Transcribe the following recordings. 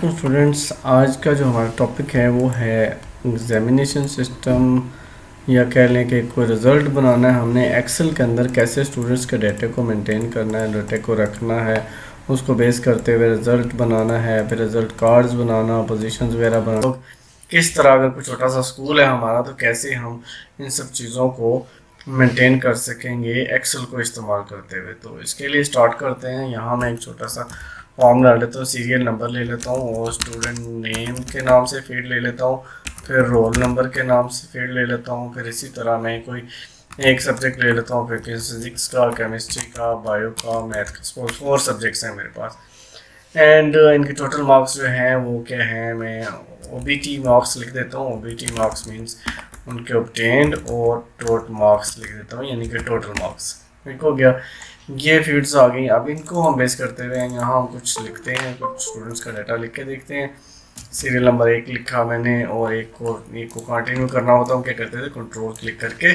वालेकुम स्टूडेंट्स। आज का जो हमारा टॉपिक है वो है एग्जामिनेशन सिस्टम, या कह लें कि कोई रिज़ल्ट बनाना है। हमने एक्सेल के अंदर कैसे स्टूडेंट्स के डाटे को मेंटेन करना है, डाटे को रखना है, उसको बेस करते हुए रिज़ल्ट बनाना है, फिर रिज़ल्ट कार्ड्स बनाना, पोजीशंस वगैरह बनाना। तो किस तरह अगर कोई छोटा सा स्कूल है हमारा तो कैसे हम इन सब चीज़ों को मेंटेन कर सकेंगे एक्सेल को इस्तेमाल करते हुए। तो इसके लिए स्टार्ट करते हैं। यहाँ मैं एक छोटा सा फॉर्म डाल लेता हूँ, सीरियल नंबर ले लेता हूँ और स्टूडेंट नेम के नाम से फील्ड ले लेता हूँ, फिर रोल नंबर के नाम से फील्ड ले लेता हूँ, फिर इसी तरह मैं कोई एक सब्जेक्ट ले लेता हूँ, फिर फिजिक्स का, केमिस्ट्री का, बायो का, मैथ का। सपोज 4 सब्जेक्ट्स हैं मेरे पास एंड इनके टोटल मार्क्स जो हैं वो क्या हैं, मैं ओबीटी मार्क्स लिख देता हूँ। ओबीटी मार्क्स मीन्स उनके ऑब्टेन्ड, और टोटल मार्क्स लिख देता हूँ, यानी कि टोटल मार्क्स। ठीक हो गया। ये फील्ड्स आ गई। अब इनको हम बेस करते हुए यहाँ हम कुछ लिखते हैं, कुछ स्टूडेंट्स का डाटा लिख के देखते हैं। सीरियल नंबर 1 लिखा मैंने, और एक को कंटिन्यू करना होता है। क्या करते थे, कंट्रोल क्लिक करके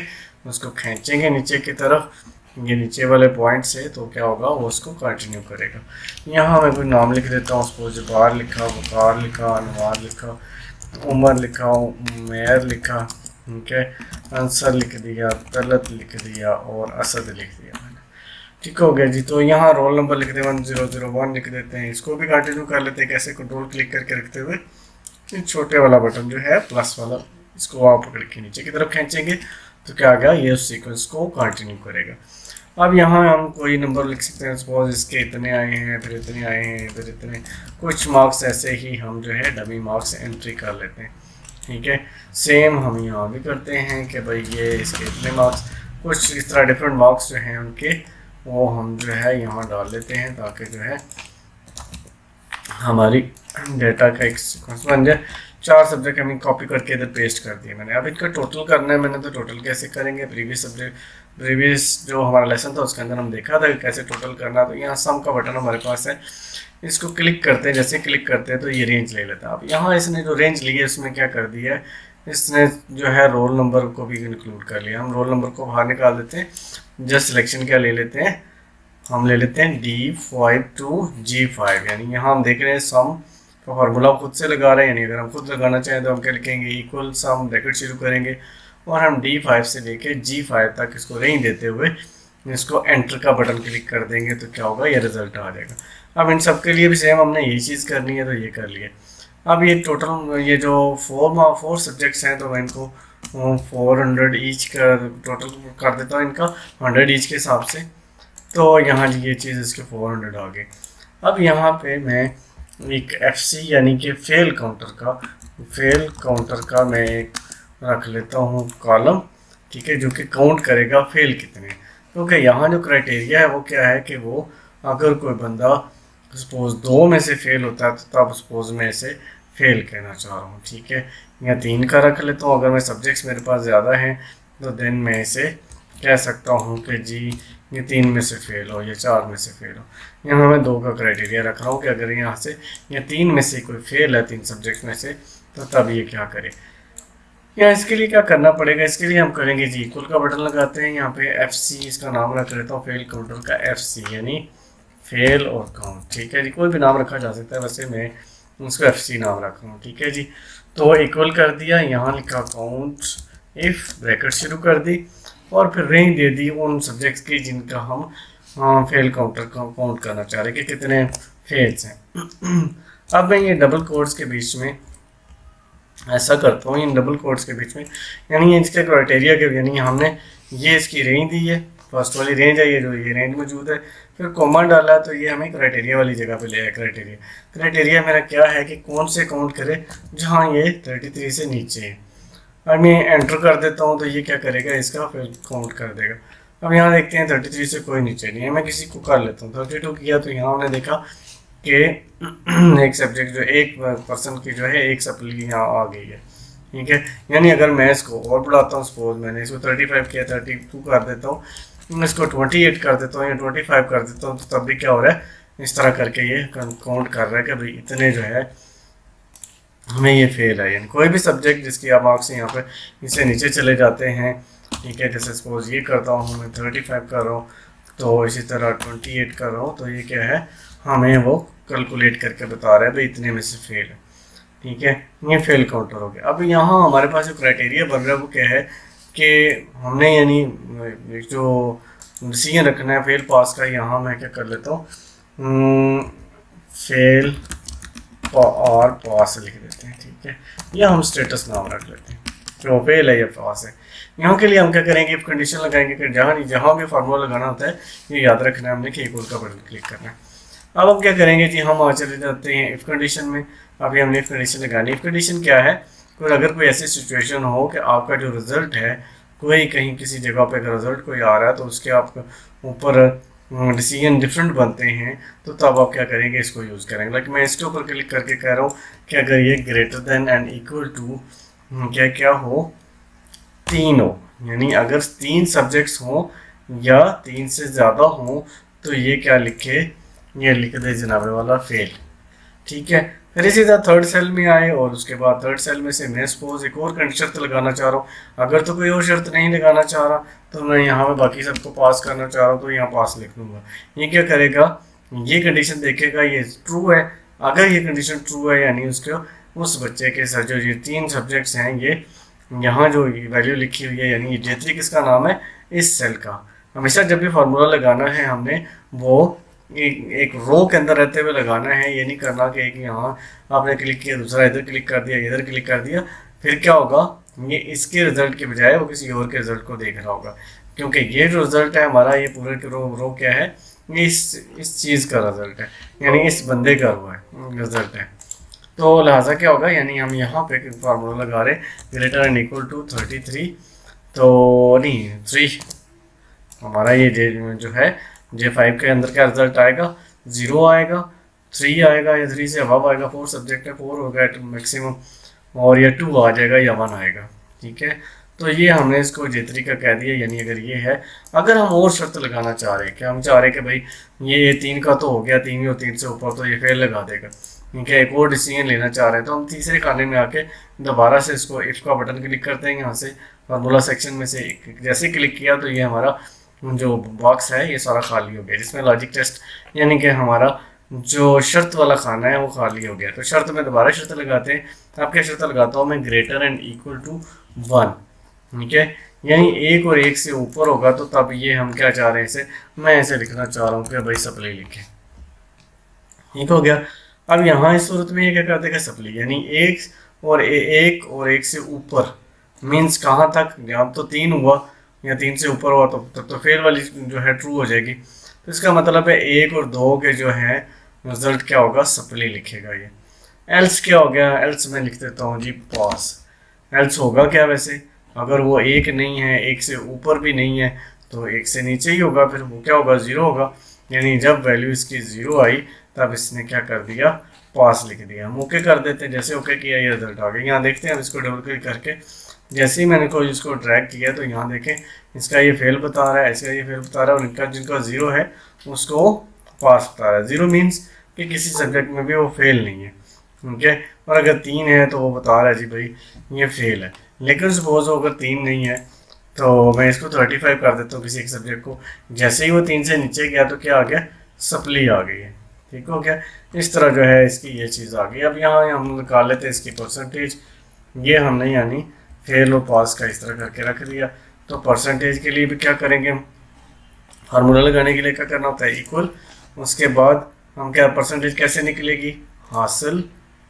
उसको खींचेंगे नीचे की तरफ, ये नीचे वाले पॉइंट से, तो क्या होगा, वो उसको कंटिन्यू करेगा। यहाँ मैं कोई नाम लिख देता हूँ। सपोज जबार लिखा, वकार लिखा, अनवार लिखा, उमर लिखा, उमैर लिखा, ठीक है, आंसर लिख दिया, तलत लिख दिया और असद लिख दिया। ठीक हो गया जी। तो यहाँ रोल नंबर लिख दे 1001 लिख देते हैं। इसको भी कंटिन्यू कर लेते हैं। कैसे, कंट्रोल क्लिक करके रखते हुए छोटे वाला बटन जो है प्लस वाला, इसको आप पकड़ के नीचे की तरफ खींचेंगे तो क्या आ गया, ये उस सीक्वेंस को कंटिन्यू करेगा। अब यहाँ हम कोई नंबर लिख सकते हैं। सपोज इसके इतने आए हैं, फिर इतने आए हैं, फिर इतने, कुछ मार्क्स ऐसे ही हम जो है डमी मार्क्स एंट्री कर लेते हैं। ठीक है, सेम हम यहाँ भी करते हैं कि भाई ये इसके इतने मार्क्स, कुछ इस तरह डिफरेंट मार्क्स जो हैं उनके, वो हम जो है यहाँ डाल लेते हैं ताकि जो है हमारी डेटा का एक सीक्वेंस बन जाए। 4 सब्जेक्ट हमें कॉपी करके इधर पेस्ट कर दिए मैंने। अब इनका टोटल करना है मैंने, तो टोटल कैसे करेंगे, प्रीवियस जो हमारा लेसन था उसके अंदर हम देखा था कि कैसे टोटल करना। तो यहाँ सम का बटन हमारे पास है, इसको क्लिक करते हैं। जैसे क्लिक करते हैं तो ये रेंज ले लेता है। अब यहाँ इसने जो रेंज ली है इसमें क्या कर दिया है, इसने जो है रोल नंबर को भी इंक्लूड कर लिया। हम रोल नंबर को बाहर निकाल देते हैं। जस्ट सिलेक्शन क्या ले लेते हैं, हम ले लेते हैं D5 to G5, यानी यहाँ हम देख रहे हैं सम का फॉर्मूला खुद से लगा रहे हैं। यानी अगर हम खुद लगाना चाहें तो हम क्या लिखेंगे, इक्वल सम, ब्रैकेट शुरू करेंगे और हम D5 से लेके G5 तक इसको रेंज देते हुए इसको एंटर का बटन क्लिक कर देंगे तो क्या होगा, ये रिजल्ट आ जाएगा। अब इन सब के लिए भी सेम हमने यही चीज़ करनी है, तो ये कर लिए। अब ये टोटल, ये जो 4 सब्जेक्ट्स हैं, तो मैं इनको 400 ईच का टोटल कर देता हूँ, इनका 100 ईच के हिसाब से। तो यहाँ ये चीज़ इसके 400 आ गई। अब यहाँ पे मैं एक FC यानी कि फेल काउंटर का मैं एक रख लेता हूँ कॉलम, ठीक है, जो कि काउंट करेगा फेल कितने। क्योंकि यहाँ जो क्राइटेरिया है वो क्या है कि वो अगर कोई बंदा सपोज 2 में से फेल होता है तो तब सपोज मैं इसे फेल कहना चाह रहा हूँ। ठीक है, या 3 का रख लेता हूँ। अगर मैं सब्जेक्ट्स मेरे पास ज़्यादा हैं तो देन मैं इसे कह सकता हूँ कि जी ये 3 में से फेल हो या 4 में से फेल हो। यहाँ मैं 2 का क्राइटेरिया रख रहा हूँ कि अगर यहाँ से या 3 में से कोई फेल है 3 सब्जेक्ट में से, तो तब ये क्या करे। या इसके लिए क्या करना पड़ेगा, इसके लिए हम करेंगे जी इक्वल का बटन लगाते हैं। यहाँ पे FC इसका नाम रख लेता हूँ, फेल काउंटर का FC यानी फेल और काउंट। ठीक है जी, कोई भी नाम रखा जा सकता है, वैसे मैं उसको FC नाम रख रहा हूँ। ठीक है जी, तो इक्वल कर दिया, यहाँ लिखा काउंट इफ, ब्रैकेट शुरू कर दी और फिर रेंज दे दी उन सब्जेक्ट्स की जिनका हम फेल काउंटर का काउंट करना चाह रहे हैं कि कितने फेल्स हैं। अब मैं ये डबल कोट्स के बीच में ऐसा करता हूँ, इन डबल कोट्स के बीच में, यानी इसके क्राइटेरिया के, यानी हमने ये इसकी रेंज दी है, फर्स्ट वाली रेंज है, ये जो ये रेंज मौजूद है, फिर कॉमा डाला है तो ये हमें क्राइटेरिया वाली जगह पे ले आया। क्राइटेरिया मेरा क्या है कि कौन से काउंट करे जहाँ ये 33 से नीचे है। अब मैं एंटर कर देता हूँ तो ये क्या करेगा, इसका फिर काउंट कर देगा। अब यहाँ देखते हैं 33 से कोई नीचे नहीं है, मैं किसी को कर लेता हूँ। 32 किया तो यहाँ हमने देखा कि एक सब्जेक्ट जो एक पर्सन की जो है एक सप्ली यहाँ आ गई है। ठीक है, यानी अगर मैं इसको और बढ़ाता हूँ, सपोज मैंने इसको 35 किया, 32 कर देता हूँ, इसको 28 कर देता हूँ या 25 कर देता हूँ, तो तब भी क्या हो रहा है, इस तरह करके ये काउंट कर रहा है कि भाई इतने जो है हमें ये फेल है। यानी कोई भी सब्जेक्ट जिसकी आप मार्क्स यहाँ पे इससे नीचे चले जाते हैं, ठीक है, जैसे सपोज ये करता हूँ मैं 35 कर रहा हूँ, तो इसी तरह 28 कर रहा हूँ, तो ये क्या है, हमें वो कैलकुलेट करके बता रहा है भाई इतने में से फेल है, ठीक है, ये फेल काउंटर हो गया। अब यहाँ हमारे पास जो क्राइटेरिया बन रहा है वो क्या है कि हमने यानी जो डिसीजन रखना है फेल पास का, यहाँ मैं क्या कर लेता हूँ फेल और पास लिख देते हैं, ठीक है, या हम स्टेटस नाम रख लेते हैं, जो फेल है या पास है। यहाँ के लिए हम क्या करेंगे, इफ कंडीशन लगाएंगे कि जहाँ भी फार्मूला लगाना होता है ये याद रखना है हमने कि इक्वल का बटन क्लिक करना है। अब हम क्या करेंगे जी, हम आ चले जाते हैं इफ कंडीशन में। अभी हमने इफ कंडीशन लगानी। इफ कंडीशन क्या है, अगर कोई ऐसी सिचुएशन हो कि आपका जो रिजल्ट है कोई कहीं किसी जगह पे अगर रिजल्ट कोई आ रहा है तो उसके आपके ऊपर डिसीजन डिफरेंट बनते हैं, तो तब आप क्या करेंगे, इसको यूज़ करेंगे। लाइक मैं इसके ऊपर क्लिक करके कह रहा हूँ कि अगर ये greater than and equal to क्या हो 3 हो, यानी अगर 3 सब्जेक्ट्स हों या 3 से ज़्यादा हों तो ये क्या लिखे, ये लिख दे जनाबे वाला फेल, ठीक है। फिर इसी तरह थर्ड सेल में आए और उसके बाद थर्ड सेल में से मैं सपोज एक और शर्त लगाना चाह रहा हूँ। अगर तो कोई और शर्त नहीं लगाना चाह रहा तो मैं यहाँ पे बाकी सबको पास करना चाह रहा हूँ तो यहाँ पास लिख दूंगा। ये क्या करेगा, ये कंडीशन देखेगा ये ट्रू है। अगर ये कंडीशन ट्रू है यानी उसके उस बच्चे के साथ जो ये 3 सब्जेक्ट्स हैं, ये यहाँ जो वैल्यू लिखी हुई है यानी J3 किसका नाम है, इस सेल का। हमेशा जब भी फार्मूला लगाना है हमने वो एक रो के अंदर रहते हुए लगाना है। ये नहीं करना कि एक यहाँ आपने क्लिक किया दूसरा इधर क्लिक कर दिया इधर क्लिक कर दिया, फिर क्या होगा, ये इसके रिजल्ट के बजाय वो किसी और के रिजल्ट को देख रहा होगा। क्योंकि ये जो रिजल्ट है हमारा, ये पूरे रो क्या है, ये इस चीज़ का रिजल्ट है, यानी इस बंदे का हुआ है रिजल्ट है। तो लिहाजा क्या होगा, यानी हम यहाँ पे फार्मूला लगा रहे ग्रेटर एंड इक्वल टू 33, तो नहीं 3 हमारा ये जो है J5 के अंदर क्या रिजल्ट आएगा, 0 आएगा, 3 आएगा या 3 से अबव आएगा, 4 सब्जेक्ट है 4 होगा मैक्सिमम, और या 2 आ जाएगा या 1 आएगा, ठीक है। तो ये हमने इसको J3 का कह दिया, यानी अगर ये है। अगर हम और शर्त लगाना चाह रहे हैं कि हम चाह रहे हैं कि भाई ये 3 का तो हो गया, 3 और 3 से ऊपर तो ये फेल लगा देगा, ठीक है, एक और डिसीजन लेना चाह रहे हैं, तो हम तीसरे खाने में आके दोबारा से इसको इफ का बटन क्लिक करते हैं यहाँ से फार्मूला सेक्शन में से। जैसे क्लिक किया तो ये हमारा जो बॉक्स है ये सारा खाली हो गया, जिसमें लॉजिक टेस्ट यानी कि हमारा जो शर्त वाला खाना है वो खाली हो गया। तो शर्त में दोबारा शर्त लगाते हैं। अब क्या शर्त लगाता हूँ मैं, ग्रेटर एंड इक्वल टू 1, ठीक है, यानी 1 और 1 से ऊपर होगा तो तब ये हम क्या चाह रहे हैं, इसे मैं ऐसे लिखना चाह रहा हूँ कि भाई सप्ली लिखे, ठीक हो गया। अब यहाँ इस सूरत में ये क्या कर देगा, सप्ली यानी 1 और 1 से ऊपर मीन्स कहाँ तक, जब तो 3 हुआ या 3 से ऊपर हुआ तो तब तो फेल वाली जो है ट्रू हो जाएगी। तो इसका मतलब है 1 और 2 के जो है रिजल्ट क्या होगा, सप्ली लिखेगा ये। एल्स क्या हो गया, एल्स मैं लिख देता हूँ जी पास। एल्स होगा क्या वैसे, अगर वो 1 नहीं है 1 से ऊपर भी नहीं है तो 1 से नीचे ही होगा, फिर वो क्या होगा 0 होगा, यानी जब वैल्यू इसकी 0 आई तब इसने क्या कर दिया, पास लिख दिया। हम ओके कर देते हैं, जैसे ओके किया ये रिजल्ट आ गया। यहाँ देखते हैं हम इसको डबल क्लिक करके, जैसे ही मैंने कोई इसको ड्रैग किया तो यहाँ देखें इसका ये फेल बता रहा है, इसका ये फेल बता रहा है, और इनका जिनका 0 है उसको पास बता रहा है। 0 मीन्स कि किसी सब्जेक्ट में भी वो फेल नहीं है, ठीक है। और अगर 3 है तो वो बता रहा है जी भाई ये फेल है। लेकिन सपोज अगर 3 नहीं है तो मैं इसको 35 कर देता हूँ किसी एक सब्जेक्ट को, जैसे ही वो 3 से नीचे गया तो क्या आ गया, सप्ली आ गई है, ठीक हो गया। इस तरह जो है इसकी ये चीज़ आ गई। अब यहाँ हम निकाल लेते हैं इसकी परसेंटेज, ये हमने यानी फेल और पास का इस तरह करके रख दिया। तो परसेंटेज के लिए भी क्या करेंगे, हम फार्मूला लगाने के लिए क्या करना होता है, इक्वल, उसके बाद हम क्या परसेंटेज कैसे निकलेगी, हासिल,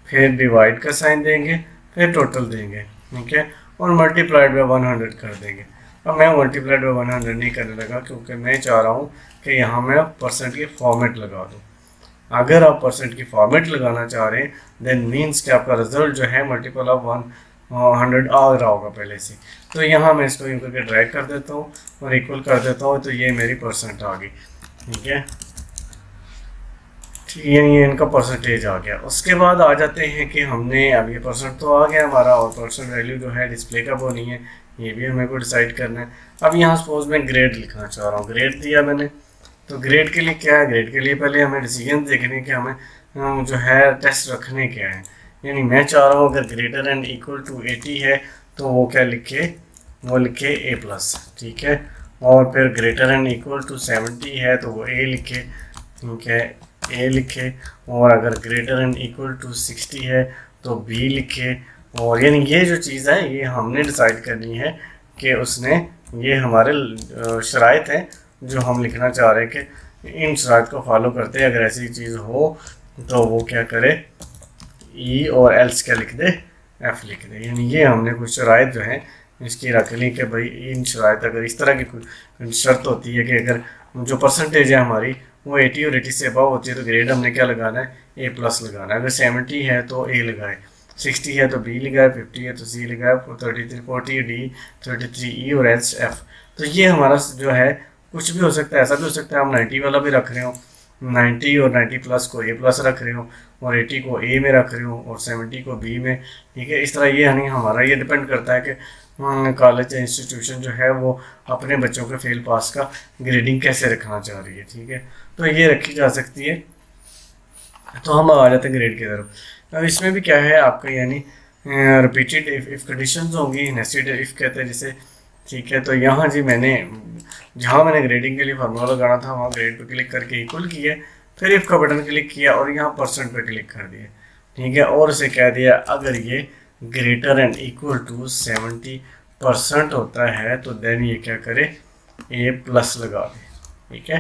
फिर डिवाइड का साइन देंगे, फिर टोटल देंगे, ठीक है, और मल्टीप्लाइड बाय 100 कर देंगे। अब मैं मल्टीप्लाइड बाय 100 नहीं करने लगा क्योंकि मैं चाह रहा हूँ कि यहाँ मैं परसेंट की फॉर्मेट लगा दूँ। अगर आप परसेंट की फॉर्मेट लगाना चाह रहे हैं देन मीन्स कि आपका रिजल्ट जो है मल्टीपल ऑफ 100 आ रहा होगा पहले से। तो यहाँ मैं इसको यूँ करके ड्रैग कर देता हूँ और इक्वल कर देता हूँ, तो ये मेरी परसेंट आ गई, ठीक है, ये इनका परसेंटेज आ गया। उसके बाद आ जाते हैं कि हमने अब ये परसेंट तो आ गया हमारा, और परसेंट वैल्यू जो है डिस्प्ले का वो नहीं है, ये भी हमें को डिसाइड करना है। अब यहाँ सपोज मैं ग्रेड लिखना चाह रहा हूँ, ग्रेड दिया मैंने, तो ग्रेड के लिए क्या है, ग्रेड के लिए पहले हमें डिसीजन देखने के हमें जो है टेस्ट रखने क्या है। यानी मैं चाह रहा हूँ अगर ग्रेटर एंड इक्वल टू 80 है तो वो क्या लिखे, वो लिखे A+, ठीक है, और फिर ग्रेटर एंड इक्वल टू 70 है तो वो A लिखे, ठीक है, ए लिखे, और अगर ग्रेटर एंड इक्वल टू 60 है तो बी लिखे। और यानी ये जो चीज़ है ये हमने डिसाइड करनी है कि उसने, ये हमारे शराइत हैं जो हम लिखना चाह रहे हैं कि इन शराइत को फॉलो करते हैं। अगर ऐसी चीज़ हो तो वो क्या करे, ई और एल्स क्या लिख दे, एफ लिख दे। यानी ये हमने कुछ शराइत जो है इसकी रख ली कि भाई इन शराइत, अगर इस तरह की कोई शर्त होती है कि अगर जो परसेंटेज है हमारी वो 80 और 80 से अबव होती है तो ग्रेड हमने क्या लगाना है, ए प्लस लगाना है। अगर 70 है तो ए लगाए, 60 है तो बी लगाए, 50 है तो सी लगाए, 33 40 डी, 33 ई और एच एफ। तो ये हमारा जो है कुछ भी हो सकता है, ऐसा भी हो सकता है हम 90 वाला भी रख रहे हो, 90 और 90 प्लस को ए प्लस रख रहे हो, और 80 को ए में रख रहे हो, और 70 को बी में। ठीक है, इस तरह ये नहीं, हमारा ये डिपेंड करता है कि कॉलेज या इंस्टीट्यूशन जो है वो अपने बच्चों के फेल पास का ग्रेडिंग कैसे रखना चाह रही है। ठीक है, तो ये रखी जा सकती है। तो हम आ जाते हैं ग्रेड की तरफ। अब इसमें भी क्या है आपका, यानी रिपीटेड इफ कंडीशंस होंगी, नेस्टेड इफ कहते हैं जिसे। ठीक है, तो यहाँ जी मैंने जहाँ मैंने ग्रेडिंग के लिए फार्मूला लगाना था वहाँ ग्रेड पे क्लिक करके इक्वल किया, फिर इफ का बटन क्लिक किया और यहाँ परसेंट पे क्लिक कर दिया। ठीक है, और उसे कह दिया अगर ये ग्रेटर एंड इक्वल टू 70% होता है तो देन ये क्या करे, ए प्लस लगा दे। ठीक है,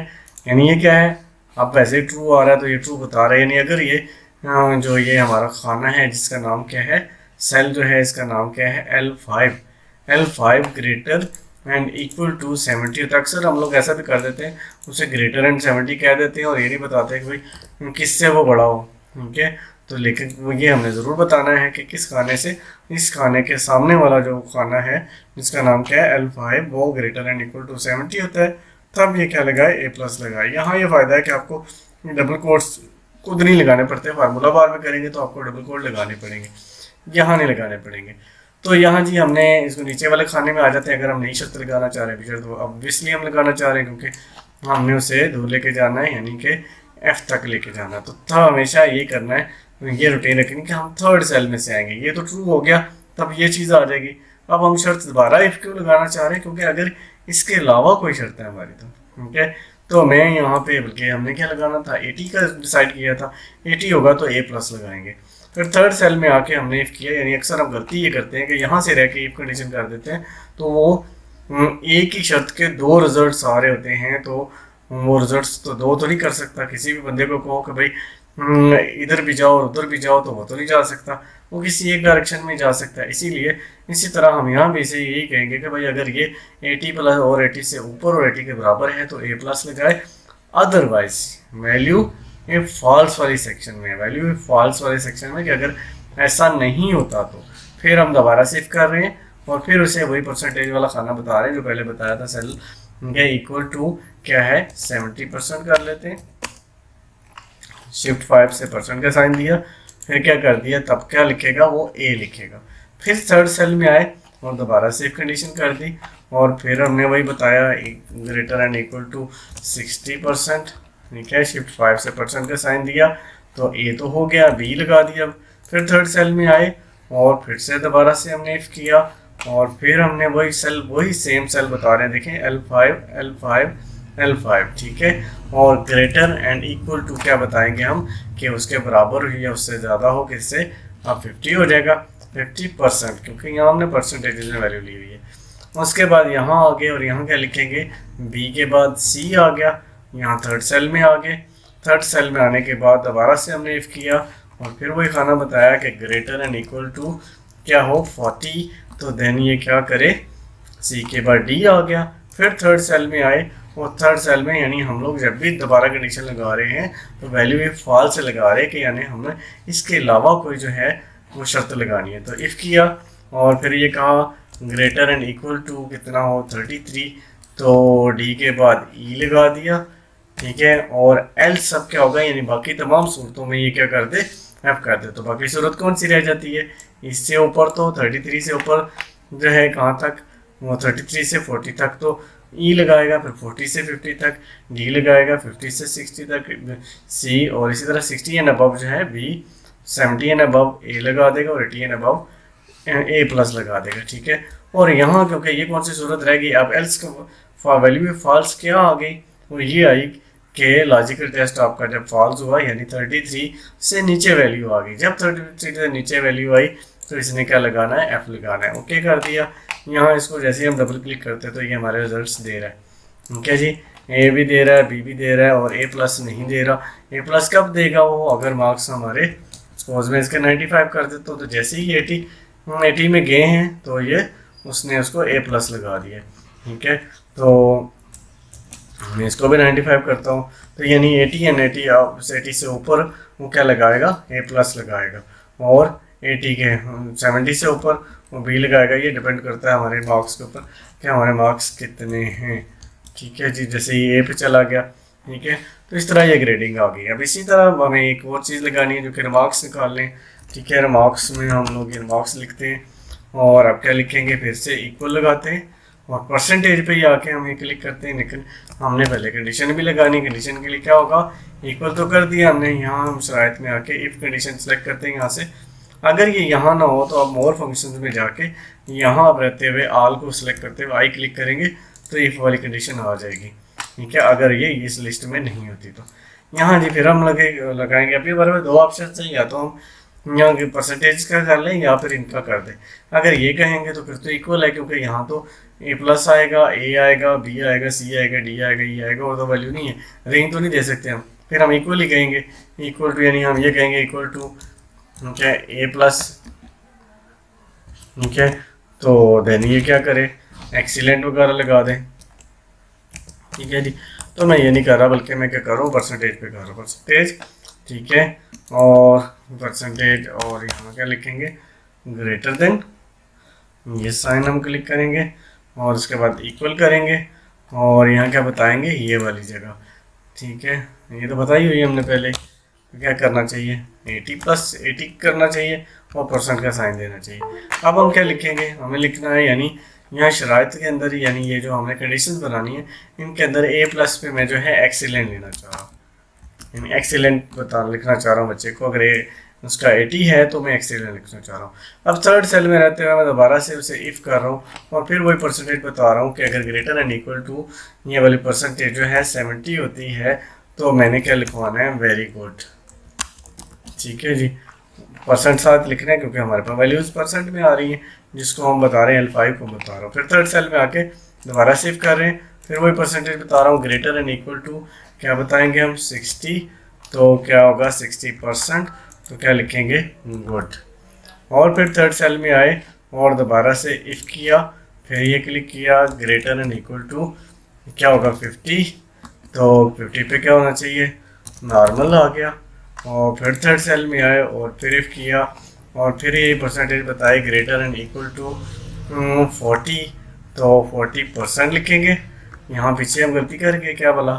यानी ये क्या है, अब वैसे ट्रू आ रहा है तो ये ट्रू बता रहा है। यानी अगर ये जो ये हमारा खाना है जिसका नाम क्या है, सेल जो है इसका नाम क्या है L5 greater and equal to 70 होता है। अक्सर हम लोग ऐसा भी कर देते हैं, उसे ग्रेटर एंड 70 कह देते हैं और ये नहीं बताते कि भाई किससे वो बड़ा हो। ठीक है, तो लेकिन ये हमने ज़रूर बताना है कि किस खाने से, इस खाने के सामने वाला जो खाना है जिसका नाम क्या है L5 वो ग्रेटर एंड इक्वल टू 70 होता है, तब ये क्या लगाए, ए प्लस लगाए। यहाँ ये फ़ायदा है कि आपको डबल कोट्स खुद नहीं लगाने पड़ते, फार्मूला बार में करेंगे तो आपको डबल कोट लगाने पड़ेंगे, यहाँ नहीं लगाने पड़ेंगे। तो यहाँ जी हमने इसको नीचे वाले खाने में आ जाते हैं। अगर हम नई शर्त लगाना चाह रहे हैं तो ऑब्वियसली हम लगाना चाह रहे हैं क्योंकि हमने उसे दूर लेके जाना है, यानी कि एफ तक लेके जाना है। तो था हमेशा ये करना है, ये रूटीन रखनी कि हम थर्ड सेल में से आएंगे। ये तो ट्रू हो गया, तब ये चीज़ आ जाएगी। अब हम शर्त दोबारा इफ क्यों लगाना चाह रहे हैं, क्योंकि अगर इसके अलावा कोई शर्त है हमारी तो ठीक है, तो मैं यहाँ पे बल्कि हमने क्या लगाना था, 80 का डिसाइड किया था, 80 होगा तो ए प्लस लगाएंगे। फिर थर्ड सेल में आके हमने इफ किया, यानी अक्सर हम गलती ये करते हैं कि यहाँ से रह के इफ कंडीशन कर देते हैं, तो वो एक ही शर्त के दो रिजल्ट आ रहे होते हैं। तो वो रिजल्ट्स तो दो तो नहीं कर सकता। किसी भी बंदे को कहो कि भाई इधर भी जाओ और उधर भी जाओ तो वो तो नहीं जा सकता, वो किसी एक डायरेक्शन में जा सकता है। इसीलिए इसी तरह हम यहाँ भी इसे यही कहेंगे कि भाई अगर ये 80 प्लस और 80 से ऊपर और 80 के बराबर है तो ए प्लस लगाए, अदरवाइज वैल्यू ये फॉल्स वाली सेक्शन में है, वैल्यू फॉल्स वाले सेक्शन में कि अगर ऐसा नहीं होता तो फिर हम दोबारा शिफ्ट कर रहे हैं और फिर उसे वही परसेंटेज वाला खाना बता रहे हैं जो पहले बताया था, सेल के इक्वल टू क्या है 70% कर लेते हैं, शिफ्ट 5 से परसेंट का साइन दिया, फिर क्या कर दिया, तब क्या लिखेगा वो ए लिखेगा। फिर थर्ड सेल में आए और दोबारा सेफ कंडीशन कर दी और फिर हमने वही बताया ग्रेटर एंड इक्वल टू 60%। ठीक है, शिफ्ट 5 से परसेंट का साइन दिया तो ए तो हो गया, बी लगा दिया। फिर थर्ड सेल में आए और फिर से दोबारा से हमने इफ किया और फिर हमने वही सेल, वही सेम सेल बता रहे हैं, देखें L5 ठीक है, और ग्रेटर एंड इक्वल टू क्या बताएंगे हम कि उसके बराबर हो या उससे ज़्यादा हो, किससे, अब 50 हो जाएगा, 50%, क्योंकि यहाँ हमने परसेंटेज में वैल्यू ली हुई है। उसके बाद यहाँ आ गए और यहाँ क्या लिखेंगे, बी के बाद सी आ गया, यहाँ थर्ड सेल में आ गए। थर्ड सेल में आने के बाद दोबारा से हमने इफ किया और फिर वही खाना बताया कि ग्रेटर एंड इक्वल टू क्या हो 40, तो देन ये क्या करे, सी के बाद डी आ गया। फिर थर्ड सेल में आए और थर्ड सेल में यानी हम लोग जब भी दोबारा कंडीशन लगा रहे हैं तो वैल्यू ये फॉल्स से लगा रहे हैं कि यानी हमने इसके अलावा कोई जो है वो शर्त लगानी है। तो इफ़ किया और फिर ये कहा ग्रेटर एंड इक्वल टू कितना हो 33, तो डी के बाद ई लगा दिया। ठीक है, और एल सब क्या होगा, यानी बाकी तमाम सूरतों में ये क्या कर दे, एफ कर दे। तो बाकी सूरत कौन सी रह जाती है, इससे ऊपर तो 33 से ऊपर जो है कहाँ तक, वो 33 से 40 तक तो ई लगाएगा, फिर 40 से 50 तक डी लगाएगा, 50 से 60 तक सी, और इसी तरह 60 एंड अबव जो है बी, 70 एंड अबव ए लगा देगा और 80 एंड अबव ए प्लस लगा देगा। ठीक है, और यहाँ क्योंकि ये कौन सी सूरत रहेगी, अब एल्स का वैल्यू फॉल्स क्या आ गई, वो ये आई कि लॉजिकल टेस्ट आपका जब फॉल्स हुआ यानी 33 से नीचे वैल्यू आ गई। जब 33 से नीचे वैल्यू आई तो इसने क्या लगाना है, एफ लगाना है। ओके कर दिया। यहाँ इसको जैसे ही हम डबल क्लिक करते हैं तो ये हमारे रिजल्ट्स दे रहा है। ठीक है जी, ए भी दे रहा है, बी भी दे रहा है और ए प्लस नहीं दे रहा। ए प्लस कब देगा वो, अगर मार्क्स हमारे सपोज में इसके 95 कर देते तो जैसे ही 80 में गए हैं तो ये उसने उसको ए प्लस लगा दिया। ठीक है, तो मैं इसको भी 95 करता हूँ तो यानी 80 एंड 80 से ऊपर वो क्या लगाएगा, ए प्लस लगाएगा, और 80 के 70 से ऊपर वो बी लगाएगा। ये डिपेंड करता है हमारे मार्क्स के ऊपर कि हमारे मार्क्स कितने हैं। ठीक है जी, जैसे ये ए पे चला गया। ठीक है, तो इस तरह ये ग्रेडिंग आ गई। अब इसी तरह हमें एक और चीज़ लगानी है जो कि रिमार्क्स निकाल लें। ठीक है, रिमार्क्स में हम लोग ये रिमार्क्स लिखते हैं और अब क्या लिखेंगे, फिर से इक्वल लगाते हैं और परसेंटेज पे ही आके हम ये क्लिक करते हैं। लेकिन हमने पहले कंडीशन भी लगानी। कंडीशन के लिए क्या होगा, इक्वल तो कर दिया हमने, यहाँ हम शराइत में आके इफ़ कंडीशन सेलेक्ट करते हैं यहाँ से। अगर ये यहाँ ना हो तो आप मोर फंक्शंस में जाके यहाँ आप रहते हुए आल को सिलेक्ट करते हुए आई क्लिक करेंगे तो इफ वाली कंडीशन आ जाएगी। ठीक है, अगर ये इस लिस्ट में नहीं होती तो यहाँ जी फिर हम लगाएंगे। अपने बारे में दो ऑप्शन है, या तो हम यहाँ के परसेंटेज का कर लें या फिर इनका कर दें। अगर ये कहेंगे तो फिर तो इक्वल है, क्योंकि यहाँ तो ए प्लस आएगा, ए आएगा, बी आएगा, सी आएगा, डी आएगा, ई आएगा, और तो वैल्यू नहीं है, रेंज तो नहीं दे सकते हम। फिर हम इक्वल ही कहेंगे, इक्वल टू यानी हम ये कहेंगे इक्वल टू, ठीक है, ए प्लस। ठीक है, तो देन ये क्या करे, एक्सीलेंट वगैरह लगा दें। ठीक है जी, तो मैं ये नहीं कर रहा, बल्कि मैं क्या कर रहा हूँ, परसेंटेज पे कर रहा हूँ, परसेंटेज। ठीक है, और परसेंटेज और यहाँ क्या लिखेंगे, ग्रेटर देन, ये साइन हम क्लिक करेंगे और उसके बाद इक्वल करेंगे और यहाँ क्या बताएंगे, ये वाली जगह। ठीक है, ये तो बताई हुई हमने पहले। तो क्या करना चाहिए, 80 प्लस 80 करना चाहिए और परसेंट का साइन देना चाहिए। अब हम क्या लिखेंगे, हमें लिखना है यानी यहाँ शराइत के अंदर, यानी ये जो हमने कंडीशन बनानी है इनके अंदर ए प्लस पे मैं जो है एक्सीलेंट लेना चाह रहा हूँ, यानी एक्सीलेंट लिखना चाह रहा हूँ बच्चे को। अगर ए उसका 80 है तो मैं एक्सीलेंट लिखना चाह रहा हूँ। अब थर्ड सेल में रहते हुए मैं दोबारा से उसे इफ़ कर रहा हूँ और फिर वही परसेंटेज बता रहा हूँ कि अगर ग्रेटर एंड इक्वल टू ये वाली परसेंटेज जो है 70 होती है तो मैंने क्या लिखवाना है, वेरी गुड। ठीक है जी, परसेंट साथ लिखना है क्योंकि हमारे पास वैल्यूज परसेंट में आ रही है जिसको हम बता रहे हैं, L5 को बता रहा हूँ। फिर थर्ड सेल में आके दोबारा सेव कर रहे हैं, फिर वही परसेंटेज बता रहा हूँ, ग्रेटर एंड इक्वल टू क्या बताएंगे हम, 60। तो क्या होगा 60%, तो क्या लिखेंगे, गुड। और फिर थर्ड सेल में आए और दोबारा से इफ़ किया, फिर ये क्लिक किया, ग्रेटर एंड इक्वल टू क्या होगा 50। तो 50 पे क्या होना चाहिए, नॉर्मल आ गया। और फिर थर्ड सेल में आए और फिर इफ़ किया और फिर ये परसेंटेज बताए, ग्रेटर एंड इक्वल टू 40। तो 40% लिखेंगे। यहाँ पीछे हम गलती करके क्या बोला,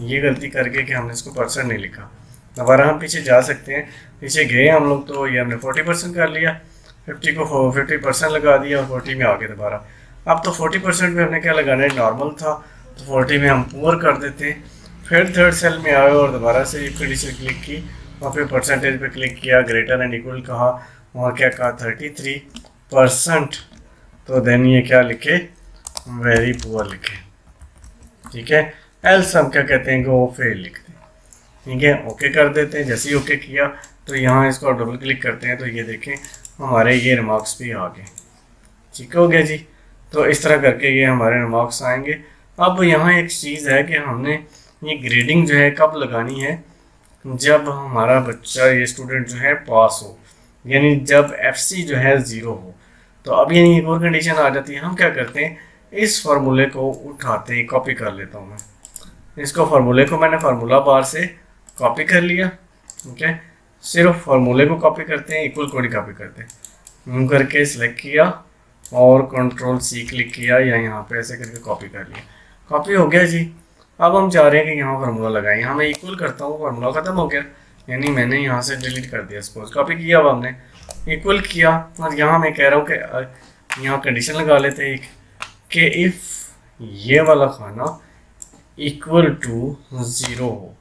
ये गलती करके कि हमने इसको परसेंट नहीं लिखा। दोबारा हम पीछे जा सकते हैं, पीछे गए हम लोग तो ये हमने 40% कर लिया, 50 को 50% लगा दिया और 40 में आ गए दोबारा। अब तो 40% में हमने क्या लगाना है, नॉर्मल था तो 40 में हम पुअर कर देते हैं। फिर थर्ड सेल में आए और दोबारा से इफ कंडीशन क्लिक की और फिर परसेंटेज पे क्लिक किया, ग्रेटर एंड इक्वल कहा और क्या कहा 33%। तो देन ये क्या लिखे, वेरी पुअर लिखे। ठीक है, एल्स हम क्या कहते हैं कि वो फेल लिखते हैं। ठीक है, ओके कर देते हैं। जैसे ही ओके किया तो यहाँ इसको डबल क्लिक करते हैं तो ये देखें हमारे ये रिमार्क्स भी आ गए। ठीक हो गया जी, तो इस तरह करके ये हमारे रिमार्क्स आएंगे। अब यहाँ एक चीज़ है कि हमने ये ग्रेडिंग जो है कब लगानी है, जब हमारा बच्चा ये स्टूडेंट जो है पास हो, यानी जब FC जो है 0 हो। तो अब यानी एक और कंडीशन आ जाती है। हम क्या करते हैं, इस फार्मूले को उठाते हैं, कॉपी कर लेता हूँ मैं इसको, फार्मूले को मैंने फार्मूला बार से कॉपी कर लिया। ठीक है, सिर्फ फार्मूले को कॉपी करते हैं, इक्वल को नहीं कॉपी करते। यूँ करके सिलेक्ट किया और Ctrl+C क्लिक किया या यहाँ पे ऐसे करके कॉपी कर लिया, कॉपी हो गया जी। अब हम चाह रहे हैं कि यहाँ फार्मूला लगाएं, यहाँ मैं इक्वल करता हूँ, फार्मूला ख़त्म हो गया, यानी मैंने यहाँ से डिलीट कर दिया। सपोज कॉपी किया, अब हमने इक्वल किया और यहाँ मैं कह रहा हूँ कि यहाँ कंडीशन लगा लेते हैं कि इफ़ ये वाला खाना इक्वल टू 0 हो,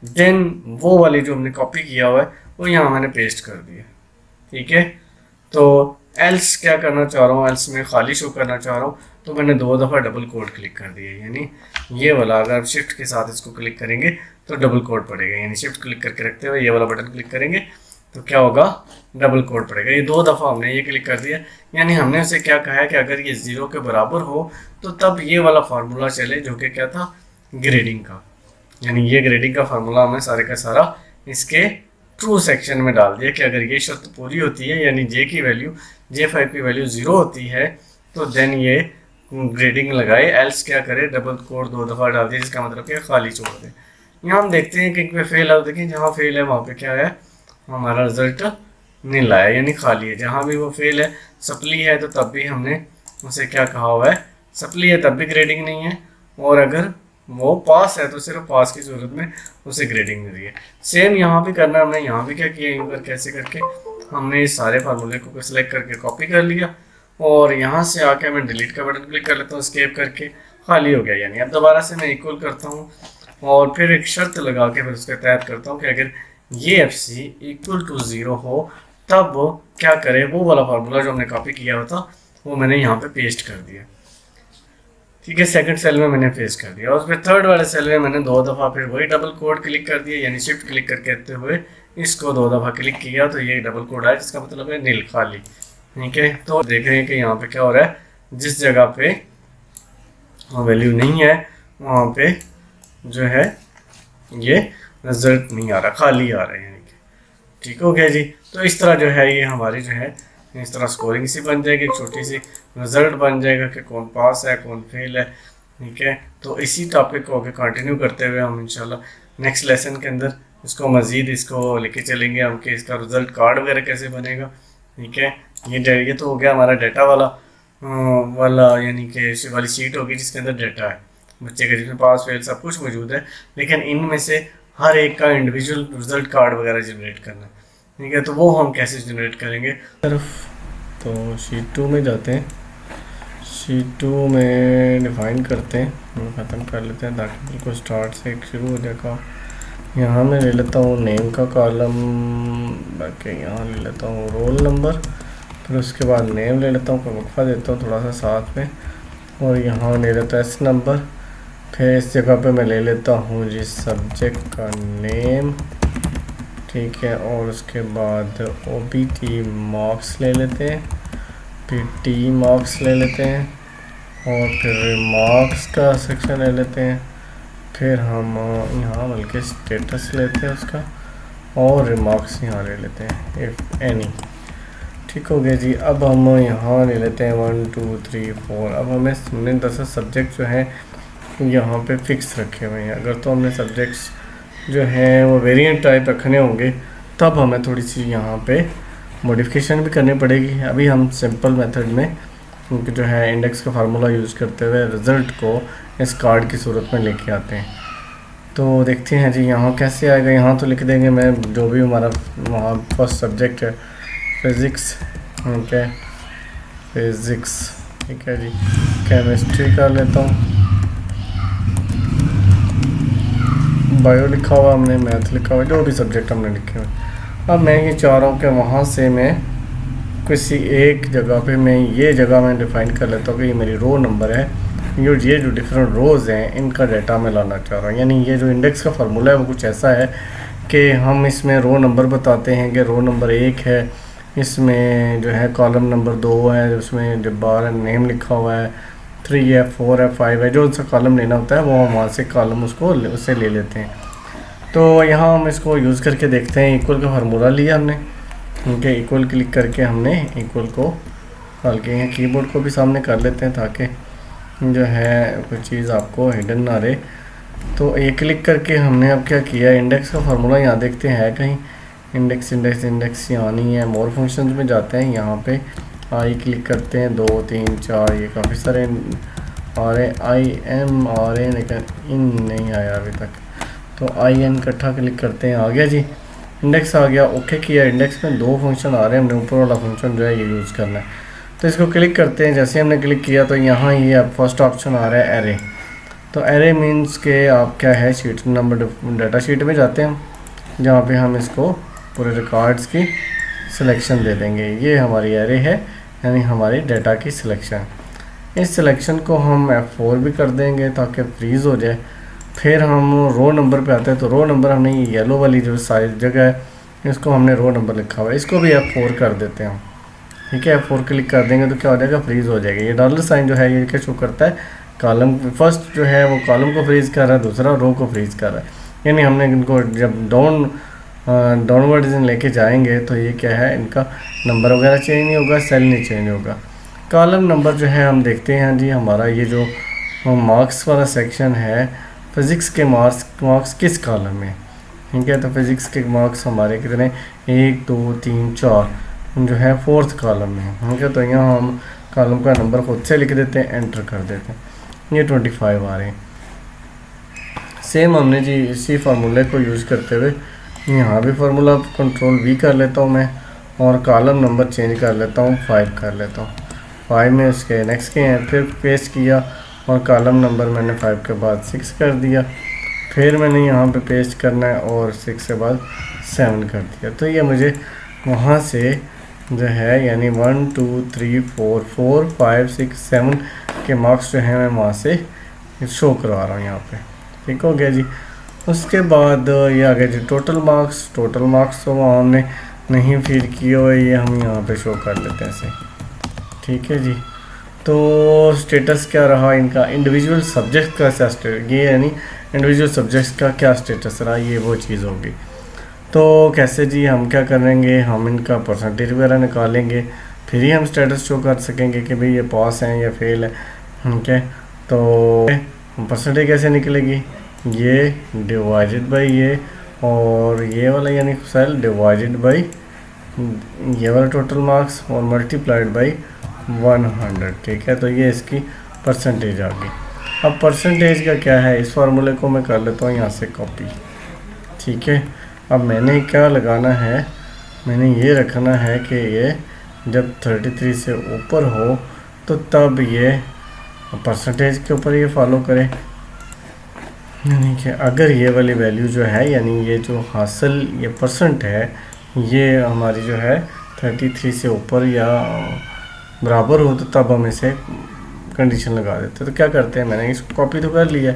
देन वो वाली जो हमने कॉपी किया हुआ है वो यहाँ मैंने पेस्ट कर दिया। ठीक है, तो एल्स क्या करना चाह रहा हूँ, एल्स में खाली शो करना चाह रहा हूँ, तो मैंने 2 दफ़ा डबल कोड क्लिक कर दिया। यानी ये वाला अगर आप शिफ्ट के साथ इसको क्लिक करेंगे तो डबल कोड पड़ेगा, यानी शिफ्ट क्लिक करके रखते हुए ये वाला बटन क्लिक करेंगे तो क्या होगा, डबल कोड पड़ेगा। ये 2 दफ़ा हमने ये क्लिक कर दिया, यानी हमने उसे क्या कहा है कि अगर ये 0 के बराबर हो तो तब ये वाला फार्मूला चले, जो कि क्या था, ग्रेडिंग का। यानी ये ग्रेडिंग का फार्मूला हमने सारे का सारा इसके ट्रू सेक्शन में डाल दिया कि अगर ये शर्त पूरी होती है, यानी जे की वैल्यू J5 की वैल्यू 0 होती है, तो देन ये ग्रेडिंग लगाए, एल्स क्या करे, डबल कोड 2 दफ़ा डाल दिया, जिसका मतलब क्या, खाली छोड़ दे। यहाँ हम देखते हैं कि पे फेल है, देखिए जहाँ फेल है वहाँ पे क्या है, हमारा रिजल्ट नीला है, यानी खाली है। जहाँ भी वो फेल है, सप्ली है, तो तब भी हमने उसे क्या कहा हुआ है, सप्ली है तब भी ग्रेडिंग नहीं है, और अगर वो पास है तो सिर्फ पास की सूरत में उसे ग्रेडिंग मिल रही है। सेम यहाँ भी करना है हमने, यहाँ भी क्या किया, यूँ कर कैसे करके हमने इस सारे फार्मूले को सिलेक्ट करके कॉपी कर लिया, और यहाँ से आके मैं डिलीट का बटन क्लिक कर लेता हूँ, एस्केप करके खाली हो गया। यानी अब दोबारा से मैं इक्वल करता हूँ और फिर एक शर्त लगा के फिर उसका तैयार करता हूँ कि अगर ये FC इक्वल टू 0 हो तब वो क्या करे, वो वाला फार्मूला जो हमने कॉपी किया हुआ था वो मैंने यहाँ पे पेस्ट कर दिया। ठीक है, सेकंड सेल में मैंने पेस्ट कर दिया, और फिर थर्ड वाले सेल में मैंने 2 दफ़ा फिर वही डबल कोड क्लिक कर दिया, यानी शिफ्ट क्लिक करते हुए इसको 2 दफ़ा क्लिक किया तो ये डबल कोड आया, जिसका मतलब है नील, खाली। ठीक है, तो देख रहे हैं कि यहाँ पे क्या हो रहा है, जिस जगह पे वैल्यू नहीं है वहाँ पे जो है ये रिजल्ट नहीं आ रहा, खाली आ रहा है, यानी कि ठीक हो गया जी। तो इस तरह जो है ये हमारी जो है इस तरह स्कोरिंग सी बन जाएगी, एक छोटी सी रिजल्ट बन जाएगा कि कौन पास है कौन फेल है। ठीक है, तो इसी टॉपिक को आगे कंटिन्यू करते हुए हम इंशाल्लाह नेक्स्ट लेसन के अंदर इसको मज़ीद इसको लेके चलेंगे, हम कि इसका रिज़ल्ट कार्ड वगैरह कैसे बनेगा। ठीक है, ये तो हो गया हमारा डाटा वाला यानी कि वाली शीट होगी जिसके अंदर डाटा है बच्चे का, जिसमें पास फेल सब कुछ मौजूद है, लेकिन इनमें से हर एक का इंडिविजुअल रिजल्ट कार्ड वगैरह जनरेट करना है। ठीक है, तो वो हम कैसे जनरेट करेंगे, तो शीट 2 में जाते हैं, शीट 2 में डिफाइन करते हैं, हम ख़त्म कर लेते हैं ताकि बिल्कुल स्टार्ट से शुरू हो जाएगा। यहाँ मैं ले लेता हूँ नेम का कॉलम, बाकी यहाँ ले लेता हूँ रोल नंबर, फिर उसके बाद नेम ले लेता हूँ, कोई वक्फा देता हूँ थोड़ा सा साथ में, और यहाँ ले लेता हूँ एस नंबर, फिर इस जगह पे मैं ले लेता हूँ जी सब्जेक्ट का नेम। ठीक है, और उसके बाद OBT मार्क्स ले लेते हैं, फिर T मार्क्स ले लेते हैं, और फिर रिमार्क्स का सेक्शन ले लेते हैं, फिर हम यहाँ बल्कि स्टेटस लेते हैं उसका, और रिमार्क्स यहाँ ले लेते हैं इफ़ एनी। ठीक हो गया जी। अब हम यहाँ ले लेते हैं 1 2 3 4। अब हमें हमने 10 सब्जेक्ट जो हैं यहाँ पे फिक्स रखे हुए हैं। अगर तो हमने सब्जेक्ट्स जो हैं वो वेरिएंट टाइप रखने होंगे तब हमें थोड़ी सी यहाँ पे मॉडिफिकेशन भी करनी पड़ेगी। अभी हम सिंपल मेथड में जो है इंडेक्स का फार्मूला यूज़ करते हुए रिज़ल्ट को इस कार्ड की सूरत में लेके आते हैं। तो देखते हैं जी यहाँ कैसे आएगा। यहाँ तो लिख देंगे मैं जो भी हमारा वहाँ फर्स्ट सब्जेक्ट है फिज़िक्स। ठीक है, फिज़िक्स। ठीक है जी, केमिस्ट्री कर लेता हूँ, बायो लिखा हुआ हमने, मैथ लिखा हुआ, जो भी सब्जेक्ट हमने लिखे हुए। अब मैं ये चाह रहा हूँ कि वहाँ से मैं किसी एक जगह पे मैं ये जगह मैं डिफ़ाइन कर लेता हूँ कि ये मेरी रो नंबर है, ये जो डिफरेंट रोज़ हैं इनका डाटा मैं लाना चाह रहा हूँ। यानी ये जो इंडेक्स का फार्मूला है वो कुछ ऐसा है कि हम इसमें रो नंबर बताते हैं कि रो नंबर 1 है, इसमें जो है कॉलम नंबर 2 है, उसमें जब बार नेम लिखा हुआ है, 3 है, 4 है, 5 है, जो सा कॉलम लेना होता है वो हम वहाँ से कॉलम उससे ले लेते हैं। तो यहाँ हम इसको यूज़ करके देखते हैं। इक्वल का फार्मूला लिया हमने, ठीक है, इक्वल क्लिक करके हमने इक्वल को डाल के यहाँ कीबोर्ड को भी सामने कर लेते हैं ताकि जो है कोई चीज़ आपको हिडन ना रहे। तो ये क्लिक करके हमने अब क्या किया, इंडेक्स का फार्मूला यहाँ देखते हैं कहीं, इंडेक्स यहाँ नहीं है। मोर फंक्शंस में जाते हैं, यहाँ पे आई क्लिक करते हैं, 2 3 4 ये काफ़ी सारे आ रहे, IM आ रहे हैं लेकिन इन नहीं आया अभी तक। तो IN इकट्ठा क्लिक करते हैं, आ गया जी, इंडेक्स आ गया। ओके किया, इंडेक्स में 2 फंक्शन आ रहे हैं, हमने ऊपर वाला फंक्शन जो है ये यूज़ करना है। तो इसको क्लिक करते हैं, जैसे हमने क्लिक किया तो यहाँ ये अब फर्स्ट ऑप्शन आ रहा है एरे। तो एरे मीन्स के आप क्या है शीट नंबर डाटा शीट में जाते हैं जहाँ पे हम इसको पूरे रिकॉर्ड्स की सिलेक्शन दे देंगे। ये हमारी एरे है, यानी हमारी डाटा की सिलेक्शन। इस सिलेक्शन को हम F4 भी कर देंगे ताकि फ्रीज़ हो जाए। फिर हम रो नंबर पे आते हैं, तो रो नंबर हमने ये येलो वाली जो साइज जगह है इसको हमने रो नंबर लिखा हुआ है, इसको भी F4 कर देते हैं हम। ठीक है, F4 क्लिक कर देंगे तो क्या हो जाएगा, फ्रीज़ हो जाएगा। ये डॉलर साइन जो है ये क्या शो करता है, कॉलम फर्स्ट जो है वो कॉलम को फ्रीज़ कर रहा है, दूसरा रो को फ्रीज़ कर रहा है। यानी हमने इनको जब डाउनवर्ड लेके जाएंगे तो ये क्या है, इनका नंबर वगैरह चेंज नहीं होगा, सेल नहीं चेंज होगा। कॉलम नंबर जो है हम देखते हैं जी, हमारा ये जो मार्क्स वाला सेक्शन है, फिज़िक्स के मार्क्स किस कॉलम में। ठीक है, तो फिज़िक्स के मार्क्स हमारे कितने, 1 2 3 4 जो है फोर्थ कॉलम में। ठीक है, तो यहाँ हम कॉलम का नंबर खुद से लिख देते हैं, एंटर कर देते हैं, ये 25 आ रहे हैं। सेम हमने जी इसी फार्मूले को यूज़ करते हुए यहाँ भी फार्मूला कंट्रोल V कर लेता हूँ मैं, और कॉलम नंबर चेंज कर लेता हूँ, 5 कर लेता हूँ। 5 में उसके नेक्स्ट के हैं, फिर पेस्ट किया और कॉलम नंबर मैंने 5 के बाद 6 कर दिया। फिर मैंने यहाँ पे पेस्ट करना है और 6 के बाद 7 कर दिया। तो ये मुझे वहाँ से जो है यानी 1 2 3 4 4 5 6 7 के मार्क्स जो हैं मैं वहाँ से शो करवा रहा हूँ यहाँ पे। ठीक हो गया जी। उसके बाद ये आ गया जी टोटल मार्क्स। टोटल मार्क्स तो वहाँ हमने नहीं फीड किए हुए, ये हम यहाँ पे शो कर लेते हैं ऐसे। ठीक है जी। तो स्टेटस क्या रहा इनका, इंडिविजुअल सब्जेक्ट का क्या स्टेटस, ये यानी इंडिविजुअल सब्जेक्ट का क्या स्टेटस रहा, ये वो चीज़ होगी। तो कैसे जी, हम क्या करेंगे, हम इनका परसेंटेज वगैरह निकालेंगे, फिर ही हम स्टेटस शो कर सकेंगे कि भाई ये पास हैं या फेल है। ठीक है, तो परसेंटेज कैसे निकलेगी, ये डिवाइडेड बाई ये, और ये वाला यानी सेल डिवाइडेड बाई ये वाला टोटल मार्क्स और मल्टीप्लाइड बाई 100। ठीक है, तो ये इसकी परसेंटेज आ गई। अब परसेंटेज का क्या है, इस फार्मूले को मैं कर लेता हूँ यहाँ से कॉपी। ठीक है, अब मैंने क्या लगाना है, मैंने ये रखना है कि ये जब 33 से ऊपर हो तो तब ये परसेंटेज के ऊपर ये फॉलो करे। यानी कि अगर ये वाली वैल्यू जो है, यानी ये जो हासिल ये परसेंट है, ये हमारी जो है 33 से ऊपर या बराबर हो तो तब हम इसे कंडीशन लगा देते हैं। तो क्या करते हैं, मैंने इसको कॉपी तो कर लिया।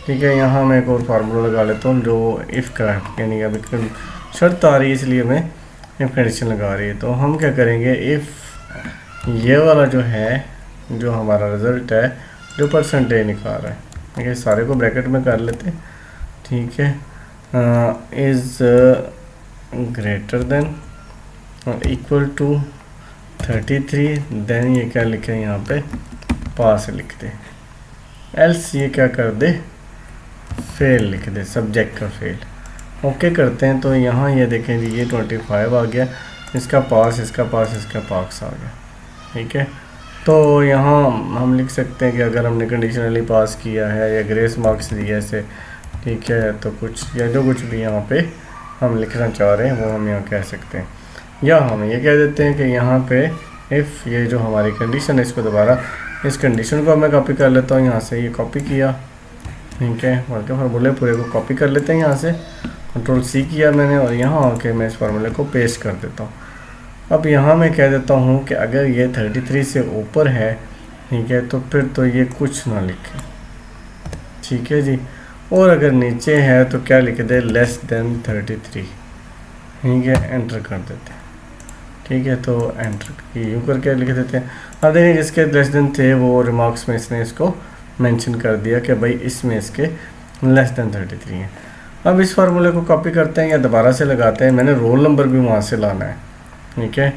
ठीक है, यहाँ मैं एक और फार्मूला लगा लेता हूँ जो इफ़ का है, यानी अभी शर्त आ रही है इसलिए मैं इफ़ कंडीशन लगा रही है। तो हम क्या करेंगे, इफ़ ये वाला जो है, जो हमारा रिज़ल्ट है, जो परसेंटेज निकाल रहा है, ठीक है, सारे को ब्रैकेट में कर लेते हैं। ठीक है, is greater than equal to 33, then ये क्या लिखे यहाँ पे, पास लिख दे, एल्स ये क्या कर दे, फेल लिख दे, सब्जेक्ट का फेल। ओके करते हैं, तो यहाँ ये देखें जी, ये 25 आ गया, इसका पास, इसका पास, इसका पास आ गया। ठीक है, तो यहाँ हम लिख सकते हैं कि अगर हमने कंडीशनली पास किया है या ग्रेस मार्क्स दिए ऐसे, ठीक है, तो कुछ या जो कुछ भी यहाँ पे हम लिखना चाह रहे हैं वो हम यहाँ कह सकते हैं। या हम ये कह देते हैं कि यहाँ पे इफ़ ये जो हमारी कंडीशन है, इसको दोबारा इस कंडीशन को मैं कॉपी कर लेता हूँ, यहाँ से ये कॉपी किया। ठीक है, बल्कि फार्मूले पूरे को कॉपी कर लेते हैं, यहाँ से कंट्रोल C किया मैंने, और यहाँ आके मैं इस फार्मूले को पेस्ट कर देता हूँ। अब यहाँ मैं कह देता हूँ कि अगर ये 33 से ऊपर है, ठीक है, तो फिर तो ये कुछ ना लिखे। ठीक है जी, और अगर नीचे है तो क्या लिख दे, लेस देन 33। ठीक है, एंटर कर देते हैं। ठीक है, तो एंटर यूँ करके लिख देते हैं। अब देखिए जिसके लेस देन थे वो रिमार्क्स में इसने इसको मेंशन कर दिया कि भाई इसमें इसके लेस देन 33 है। अब इस फार्मूले को कॉपी करते हैं या दोबारा से लगाते हैं, मैंने रोल नंबर भी वहाँ से लाना है। ठीक है,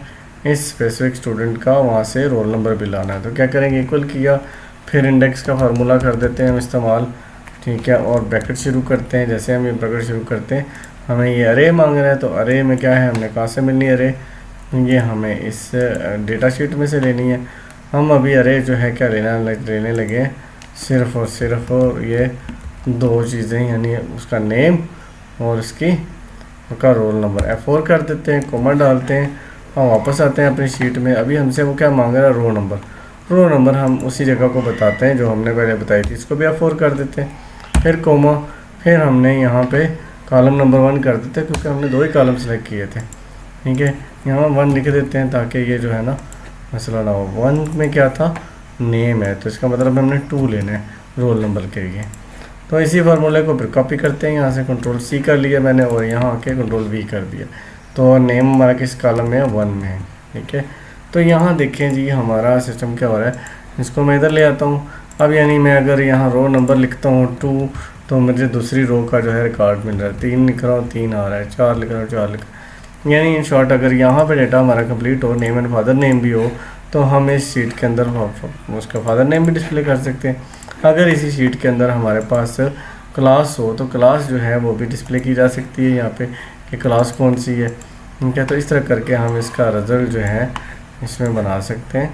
इस स्पेसिफिक स्टूडेंट का वहाँ से रोल नंबर भी लाना है। तो क्या करेंगे, इक्वल किया, फिर इंडेक्स का फार्मूला कर देते हैं हम इस्तेमाल। ठीक है, और ब्रैकेट शुरू करते हैं। जैसे हम ये ब्रैकेट शुरू करते हैं, हमें ये अरे मांग रहा है, तो अरे में क्या है, हमने कहाँ से मिलनी है अरे, ये हमें इस डेटा शीट में से लेनी है। हम अभी अरे जो है क्या लेने लगे हैं, सिर्फ़ और सिर्फ ये दो चीज़ें, यानी उसका नेम और उसका रोल नंबर। F4 कर देते हैं, कोमा डालते हैं और वापस आते हैं अपनी शीट में। अभी हमसे वो क्या मांग रहा है, रोल नंबर। रोल नंबर हम उसी जगह को बताते हैं जो हमने पहले बताई थी, इसको भी F4 कर देते हैं, फिर कोमा, फिर हमने यहाँ पे कॉलम नंबर 1 कर देते हैं क्योंकि हमने दो ही कॉलम सेलेक्ट किए थे। ठीक है, यहाँ 1 लिख देते हैं ताकि ये जो है ना मसला ना हो। 1 में क्या था, नेम है, तो इसका मतलब हमने 2 लेना है रोल नंबर के लिए। तो इसी फार्मूले को फिर कॉपी करते हैं, यहाँ से कंट्रोल सी कर लिया मैंने और यहाँ आके कंट्रोल वी कर दिया। तो नेम हमारा किस कॉलम में है, 1 में है। ठीक है, तो यहाँ देखें जी हमारा सिस्टम क्या हो रहा है, इसको मैं इधर ले आता हूँ। अब यानी मैं अगर यहाँ रो नंबर लिखता हूँ 2, तो मुझे दूसरी रो का जो है रिकॉर्ड मिल रहा है। 3 लिख रहा हूँ 3 आ रहा है, 4 लिख रहा हूँ 4 लिख रहा हूँ। यानी इन शॉर्ट अगर यहाँ पे डेटा हमारा कंप्लीट हो, नेम एंड फादर नेम भी हो, तो हम इस शीट के अंदर उसका फादर नेम भी डिस्प्ले कर सकते हैं। अगर इसी शीट के अंदर हमारे पास क्लास हो तो क्लास जो है वो भी डिस्प्ले की जा सकती है यहाँ पे कि क्लास कौन सी है। ठीक है, तो इस तरह करके हम इसका रिज़ल्ट जो है इसमें बना सकते हैं।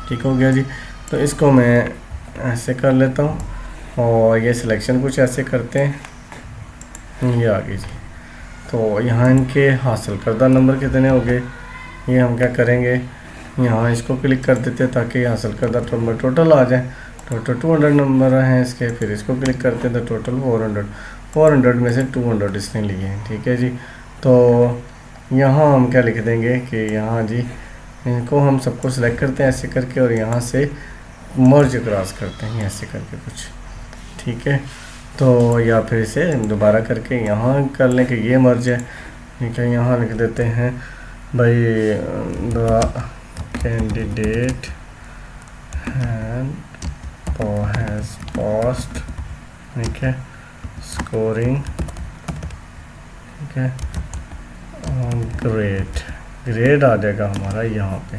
ठीक हो गया जी। तो इसको मैं ऐसे कर लेता हूँ और ये सिलेक्शन कुछ ऐसे करते हैं, ये आ गई जी। तो यहाँ इनके हासिल करदा नंबर कितने हो गए, ये हम क्या करेंगे, यहाँ इसको क्लिक कर देते हैं ताकि हासिल करदा नंबर टोटल आ जाए। टोटल 200 नंबर हैं इसके, फिर इसको क्लिक करते हैं तो टोटल 400 में से 200 इसने लिए हैं। ठीक है जी, तो यहाँ हम क्या लिख देंगे कि यहाँ जी इनको हम सबको सिलेक्ट करते हैं ऐसे करके और यहाँ से मर्ज क्रॉस करते हैं ऐसे करके कुछ। ठीक है, तो या फिर इसे दोबारा करके यहाँ कर लें कि ये मर्ज है। ठीक है, यहाँ लिख देते हैं भाई द कैंडिडेट हैज़ पास्ड, ठीक है, स्कोरिंग, ठीक है, ग्रेड आ जाएगा हमारा यहाँ पे।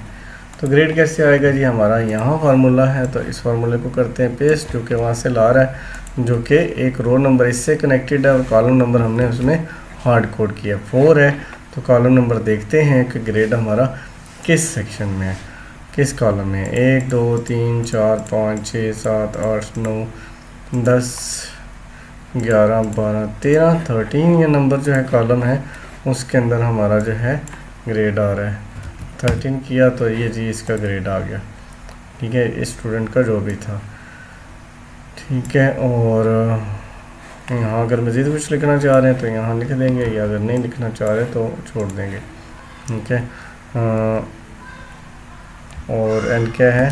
तो ग्रेड कैसे आएगा जी, हमारा यहाँ फार्मूला है, तो इस फार्मूले को करते हैं पेस्ट, जो कि वहाँ से ला रहा है, जो कि एक रो नंबर इससे कनेक्टेड है और कॉलम नंबर हमने उसमें हार्ड कोड किया 4 है। तो कॉलम नंबर देखते हैं कि ग्रेड हमारा किस सेक्शन में है, किस कॉलम में है। 1 2 3 4 5 6 7 8 9 10 11 12 13 13 ये नंबर जो है कॉलम है उसके अंदर हमारा जो है ग्रेड आ रहा है। 13 किया तो ये जी इसका ग्रेड आ गया। ठीक है, इस स्टूडेंट का जो भी था। ठीक है, और यहाँ अगर मज़ीद कुछ लिखना चाह रहे हैं तो यहाँ लिख देंगे, या अगर नहीं लिखना चाह रहे तो छोड़ देंगे। ठीक है, और एंड क्या है,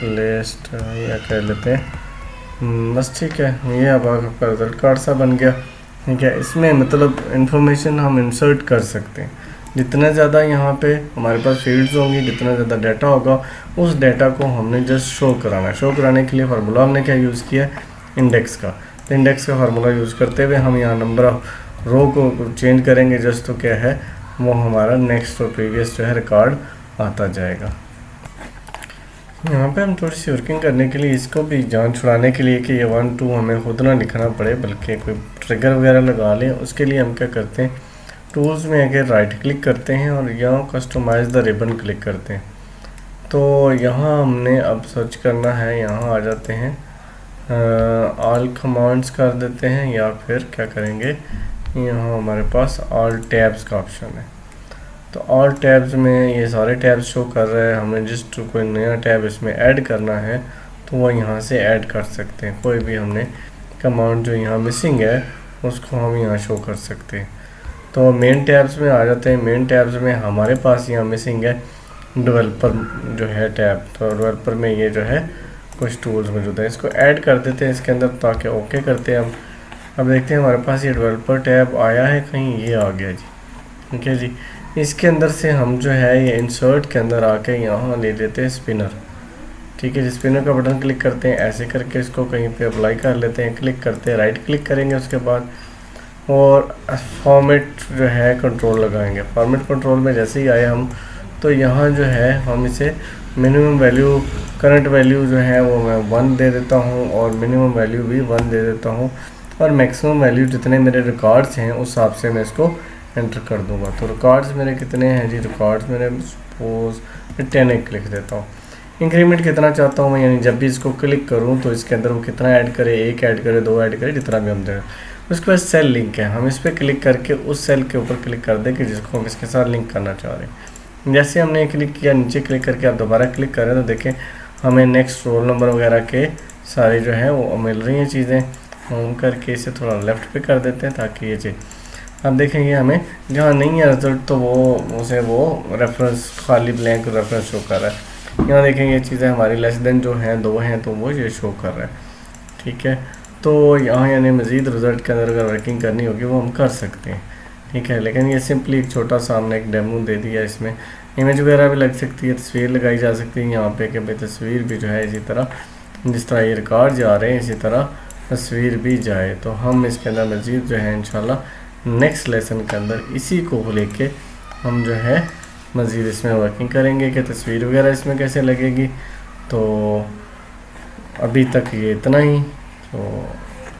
लिस्ट या कह लेते हैं बस। ठीक है, ये अब आपका रिजल्ट कार्ड सा बन गया। ठीक है, इसमें मतलब इंफॉर्मेशन हम इंसर्ट कर सकते हैं। जितना ज़्यादा यहाँ पे हमारे पास फील्ड्स होंगी, जितना ज़्यादा डाटा होगा, उस डाटा को हमने जस्ट शो कराना है। शो कराने के लिए फार्मूला हमने क्या यूज़ किया, इंडेक्स का। तो इंडेक्स का फार्मूला यूज़ करते हुए हम यहाँ नंबर ऑफ रो को चेंज करेंगे जस्ट, तो क्या है वो हमारा नेक्स्ट और प्रीवियस जो है रिकॉर्ड आता जाएगा। यहाँ पे हम थोड़ी सी वर्किंग करने के लिए, इसको भी जान छुड़ाने के लिए कि ये 1 2 हमें खुद ना लिखना पड़े बल्कि कोई ट्रिगर वगैरह लगा लें, उसके लिए हम क्या करते हैं, टूल्स में आके राइट क्लिक करते हैं और यहाँ कस्टमाइज़ द रिबन क्लिक करते हैं। तो यहाँ हमने अब सर्च करना है, यहाँ आ जाते हैं, ऑल कमांड्स कर देते हैं, या फिर क्या करेंगे, यहाँ हमारे पास ऑल टैब्स का ऑप्शन है। तो ऑल टैब्स में ये सारे टैब्स शो कर रहे हैं। हमें जस्ट कोई नया टैब इसमें ऐड करना है तो वो यहाँ से ऐड कर सकते हैं। कोई भी हमने कमांड जो यहाँ मिसिंग है उसको हम यहाँ शो कर सकते हैं। तो मेन टैब्स में आ जाते हैं। मेन टैब्स में हमारे पास यहाँ मिसिंग है डेवलपर जो है टैब। तो डेवलपर में ये जो है कुछ टूल्स मौजूद है, इसको ऐड कर देते हैं इसके अंदर ताकि ओके करते हैं। अब देखते हैं हमारे पास ये डेवलपर टैब आया है कहीं, ये आ गया जी। ठीक है जी, इसके अंदर से हम जो है ये इंसर्ट के अंदर आके यहाँ ले लेते हैं स्पिनर। ठीक है जी, स्पिनर का बटन क्लिक करते हैं, ऐसे करके इसको कहीं पे अप्लाई कर लेते हैं, क्लिक करते हैं, राइट क्लिक करेंगे उसके बाद और फॉर्मेट जो है कंट्रोल लगाएंगे। फॉर्मेट कंट्रोल में जैसे ही आए हम तो यहाँ जो है हम इसे मिनिमम वैल्यू, करंट वैल्यू जो है वो मैं 1 दे देता हूँ और मिनिमम वैल्यू भी 1 दे देता हूँ और मैक्सिमम वैल्यू जितने मेरे रिकॉर्ड्स हैं उस हिसाब से मैं इसको एंटर कर दूंगा। तो रिकॉर्ड्स मेरे कितने हैं जी, रिकॉर्ड्स मेरे सपोज 10 लिख देता हूँ। इंक्रीमेंट कितना चाहता हूँ मैं, यानी जब भी इसको क्लिक करूँ तो इसके अंदर वो कितना ऐड करे, 1 ऐड करे, 2 ऐड करे, जितना भी हम दें। उसके बाद सेल लिंक है, हम इस पर क्लिक करके उस सेल के ऊपर क्लिक कर दें कि जिसको हम इसके साथ लिंक करना चाह रहे हैं। जैसे हमने क्लिक किया, नीचे क्लिक करके आप दोबारा क्लिक करें तो देखें हमें नेक्स्ट रोल नंबर वगैरह के सारे जो है वो मिल रही हैं चीज़ें। हम करके इसे थोड़ा लेफ़्ट पे कर देते हैं ताकि ये चीज़ अब देखेंगे हमें जहाँ नहीं है रिजल्ट तो वो रेफरेंस खाली ब्लैंक रेफरेंस शो कर रहा है। यहाँ देखेंगे ये चीज़ें हमारी लेस देन जो हैं 2 हैं तो वो ये शो कर रहा है। ठीक है, तो यहाँ यानी मज़ीद रिज़ल्ट के अंदर अगर वर्किंग करनी होगी वो हम कर सकते हैं। ठीक है, लेकिन ये सिंपली एक छोटा सा हमने एक डेमो दे दिया। इसमें इमेज वगैरह भी लग सकती है, तस्वीर लगाई जा सकती है यहाँ पे कि भाई तस्वीर भी जो है इसी तरह जिस तरह ये रिकॉर्ड जा रहे हैं इसी तरह तस्वीर भी जाए। तो हम इसके अंदर मज़ीद जो है इंशाल्लाह नेक्स्ट लेसन के अंदर इसी को लेके हम जो है मज़ीद इसमें वर्किंग करेंगे कि तस्वीर वगैरह इसमें कैसे लगेगी। तो अभी तक ये इतना ही। तो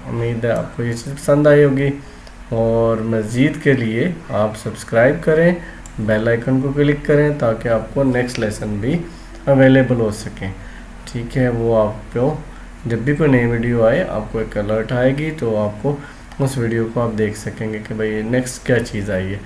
उम्मीद है आपको ये चीज़ पसंद आई होगी, और मज़ीद के लिए आप सब्सक्राइब करें, बेल आइकन को क्लिक करें ताकि आपको नेक्स्ट लेसन भी अवेलेबल हो सके। ठीक है, वो आपको जब भी कोई नई वीडियो आए आपको एक अलर्ट आएगी, तो आपको उस वीडियो को आप देख सकेंगे कि भाई नेक्स्ट क्या चीज़ आई है।